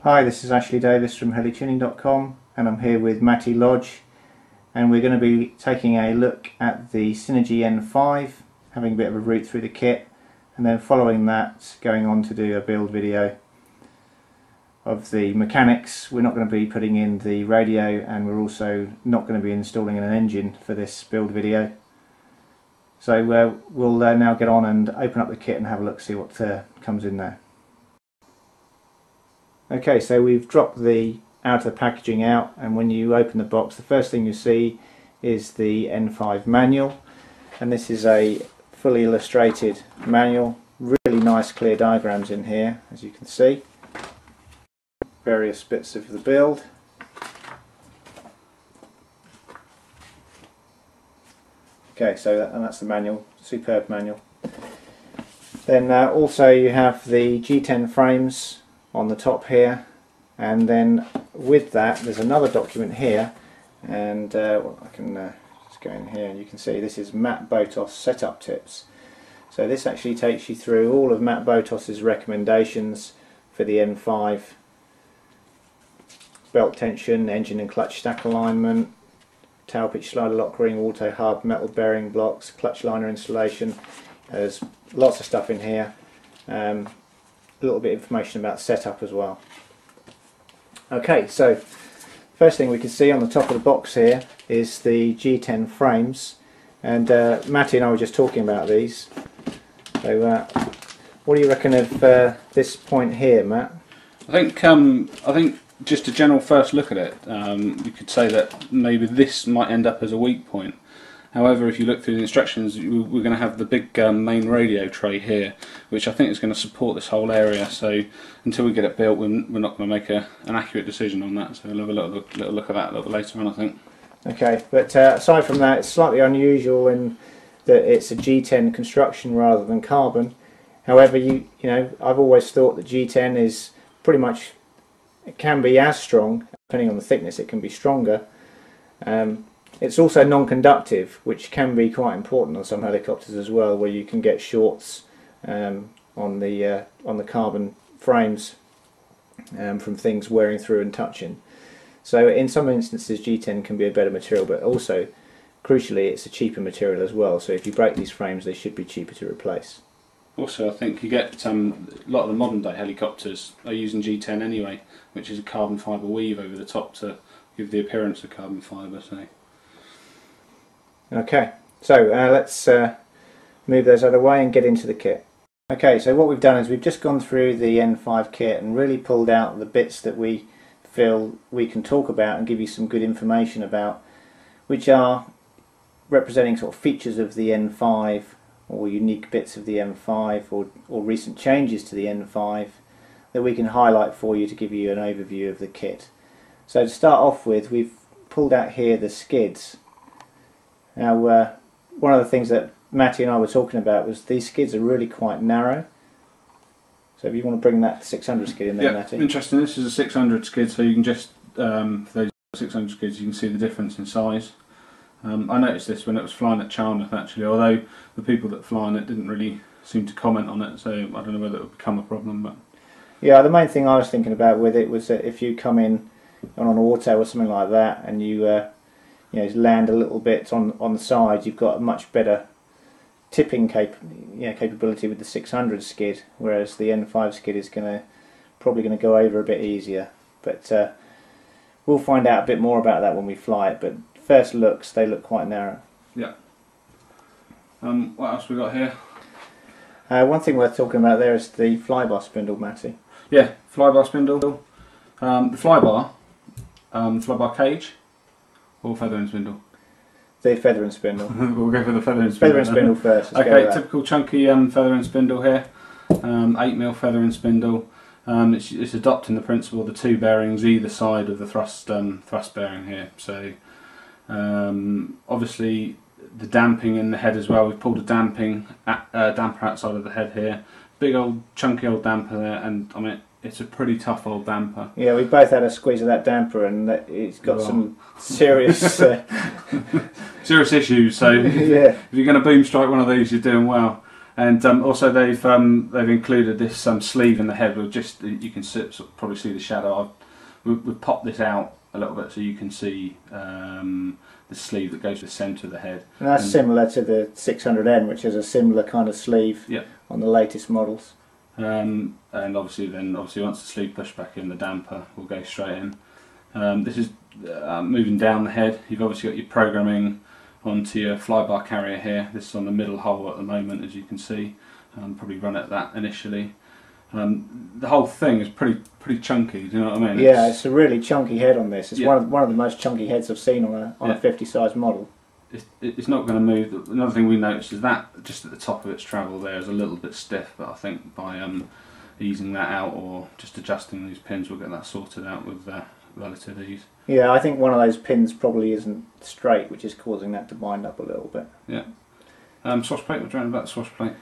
Hi, this is Ashley Davis from helituning.com, and I'm here with Matty Lodge, and we're going to be taking a look at the Synergy N5, having a bit of a route through the kit, and then following that going on to do a build video of the mechanics. We're not going to be putting in the radio, and we're also not going to be installing an engine for this build video. So we'll now get on and open up the kit and have a look, see what comes in there. Okay, so we've dropped the outer packaging out, and when you open the box, the first thing you see is the N5 manual, and this is a fully illustrated manual. Really nice clear diagrams in here, as you can see. Various bits of the build. Okay, so that's the manual, superb manual. Then also you have the G10 frames on the top here, and then with that there's another document here, and I can just go in here and you can see this is Matt Botos setup tips. So this actually takes you through all of Matt Botos's recommendations for the N5: belt tension, engine and clutch stack alignment, tail pitch slider lock ring, auto hub, metal bearing blocks, clutch liner installation. There's lots of stuff in here. A little bit of information about setup as well. Okay, so first thing we can see on the top of the box here is the G10 frames, and Matty and I were just talking about these. So what do you reckon of this point here, Matt? I think just a general first look at it, you could say that maybe this might end up as a weak point. However, if you look through the instructions, we're going to have the big main radio tray here, which I think is going to support this whole area. So until we get it built, we're not going to make an accurate decision on that. So we'll have a little look at that a little bit later on, I think. Okay, but aside from that, it's slightly unusual in that it's a G10 construction rather than carbon. However, you know, I've always thought that G10 is pretty much, it can be as strong, depending on the thickness, it can be stronger. It's also non-conductive, which can be quite important on some helicopters as well, where you can get shorts on the carbon frames from things wearing through and touching. So in some instances G10 can be a better material, but also crucially it's a cheaper material as well. So if you break these frames, they should be cheaper to replace. Also, I think you get a lot of the modern day helicopters are using G10 anyway, which is a carbon fibre weave over the top to give the appearance of carbon fibre. So. Okay, so let's move those out of the way and get into the kit. Okay, so what we've done is we've just gone through the N5 kit and really pulled out the bits that we feel we can talk about and give you some good information about, which are representing sort of features of the N5 or unique bits of the N5 or recent changes to the N5 that we can highlight for you to give you an overview of the kit. So to start off with, we've pulled out here the skids. Now, one of the things that Matty and I were talking about was these skids are really quite narrow. So if you want to bring that 600 skid in there, yeah, Matty. Interesting. This is a 600 skid, so you can just, for those 600 skids, you can see the difference in size. I noticed this when it was flying at Charmouth, actually, although the people that fly on it didn't really seem to comment on it, so I don't know whether it would become a problem. But yeah, the main thing I was thinking about with it was that if you come in on an auto or something like that, and you land a little bit on the side, you've got a much better tipping capability with the 600 skid, whereas the N5 skid is probably going to go over a bit easier. But we'll find out a bit more about that when we fly it. But first looks, they look quite narrow. Yeah. What else we got here? One thing worth talking about there is the flybar spindle, Matty. Yeah, flybar spindle. The flybar cage. Or feather and spindle? The feather and spindle. We'll go for the feather and spindle. Feather and spindle first. Okay, typical chunky feather and spindle here. 8mm feather and spindle. It's adopting the principle of the two bearings either side of the thrust bearing here. So obviously the damping in the head as well. We've pulled a damper outside of the head here. Big old chunky old damper there, and I mean it's a pretty tough old damper. Yeah, we both had a squeeze of that damper, and it's got some serious serious issues. So yeah. if you're going to boom strike one of these, you're doing well. And also they've included this sleeve in the head. With just you can probably see the shadow. We've popped this out a little bit so you can see the sleeve that goes to the centre of the head. And that's similar to the 600N, which is a similar kind of sleeve on the latest models. And obviously once the sleeve pushed back in, the damper will go straight in. This is moving down the head. You've obviously got your programming onto your flybar carrier here. This is on the middle hole at the moment, as you can see. Probably run at that initially. The whole thing is pretty chunky. Do you know what I mean? Yeah, it's a really chunky head on this. It's one of the most chunky heads I've seen on a 50 size model. It's not going to move. Another thing we noticed is that just at the top of its travel there is a little bit stiff, but I think by easing that out or just adjusting these pins, we'll get that sorted out with relative ease. Yeah, I think one of those pins probably isn't straight, which is causing that to bind up a little bit. Yeah. Swash plate. What's around about the swash plate?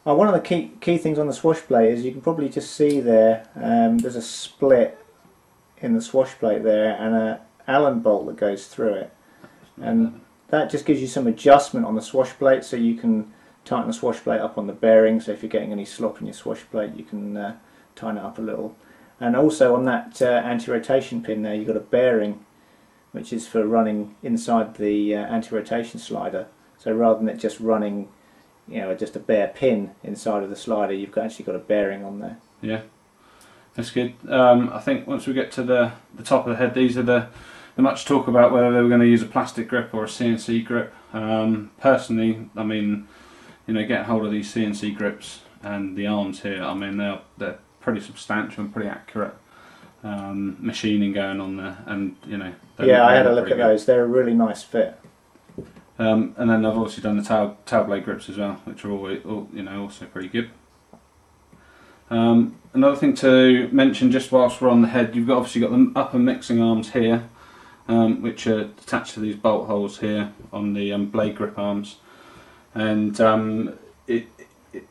One of the key things on the swash plate is you can probably just see there. There's a split in the swash plate there, and an Allen bolt that goes through it, and that just gives you some adjustment on the swash plate, so you can tighten the swash plate up on the bearing. So if you're getting any slop in your swash plate, you can tighten it up a little. And also on that anti-rotation pin there, you've got a bearing which is for running inside the anti-rotation slider. So rather than it just running, just a bare pin inside of the slider, you've actually got a bearing on there. Yeah, that's good. I think once we get to the top of the head, these are the much talk about whether they were going to use a plastic grip or a CNC grip. Personally, I mean, getting hold of these CNC grips and the arms here, I mean, they're pretty substantial and pretty accurate machining going on there, and yeah, I had a look at those. They're a really nice fit. And then I've obviously done the tail blade grips as well, which are also pretty good. Another thing to mention, just whilst we're on the head, you've obviously got the upper mixing arms here, which are attached to these bolt holes here on the blade grip arms, and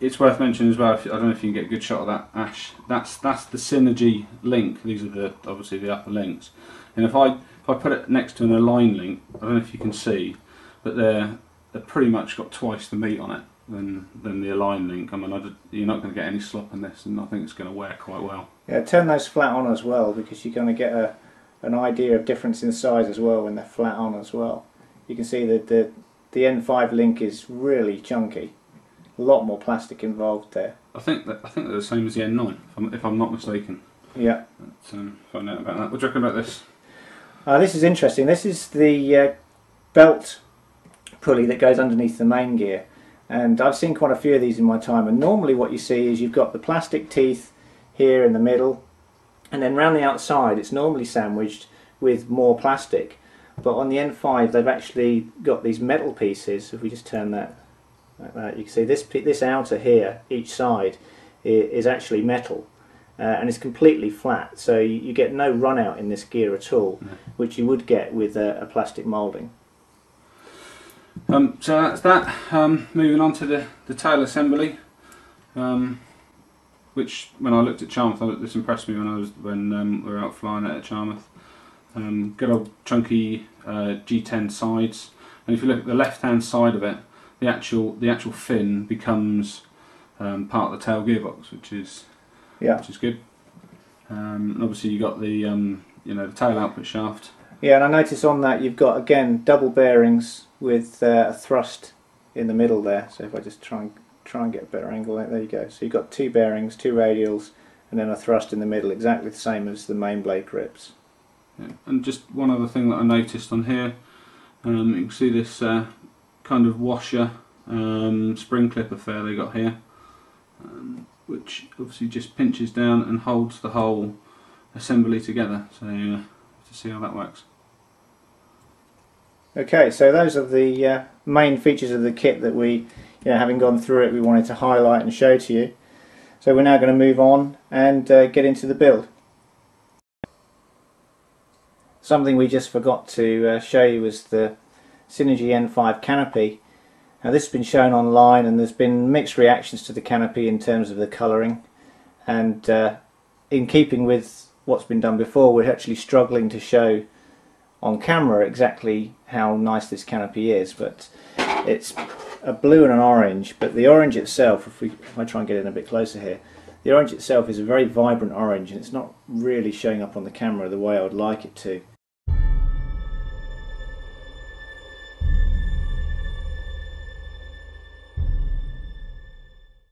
it's worth mentioning as well. I don't know if you can get a good shot of that, Ash. That's the Synergy link. These are obviously the upper links, and if I put it next to an align link, I don't know if you can see, but they're pretty much got twice the meat on it than the align link. I mean, you're not going to get any slop in this, and I think it's going to wear quite well. Yeah, turn those flat on as well, because you're going to get an idea of difference in size as well when they're flat on as well. You can see that the N5 link is really chunky. A lot more plastic involved there. I think they're the same as the N9, if I'm not mistaken. Yeah. Let's find out about that. What do you reckon about this? This is interesting. This is the belt pulley that goes underneath the main gear, and I've seen quite a few of these in my time. And normally, what you see is you've got the plastic teeth here in the middle, and then round the outside, it's normally sandwiched with more plastic. But on the N5, they've actually got these metal pieces. If we just turn that like that, you can see this outer here, each side, is actually metal, and it's completely flat, so you get no run out in this gear at all, which you would get with a plastic moulding. So that's that. Moving on to the tail assembly, which when I looked at Charmouth, this impressed me when we were out flying it at Charmouth. Good old chunky G10 sides, and if you look at the left hand side of it, the actual fin becomes part of the tail gearbox, which is good. And obviously you got the the tail output shaft. Yeah, and I notice on that you've got again double bearings with a thrust in the middle there. So if I just try and get a better angle, there you go. So you've got two bearings, two radials, and then a thrust in the middle, exactly the same as the main blade grips. Yeah. And just one other thing that I noticed on here, you can see this kind of washer spring clip affair they got here, which obviously just pinches down and holds the whole assembly together. So to see how that works. Okay, so those are the main features of the kit that we, having gone through it, we wanted to highlight and show to you. So we're now going to move on and get into the build. Something we just forgot to show you was the Synergy N5 Canopy. Now this has been shown online, and there's been mixed reactions to the canopy in terms of the colouring, and in keeping with what's been done before, we're actually struggling to show on camera exactly how nice this canopy is, but it's a blue and an orange, but the orange itself, if I try and get in a bit closer here, the orange itself is a very vibrant orange, and it's not really showing up on the camera the way I would like it to.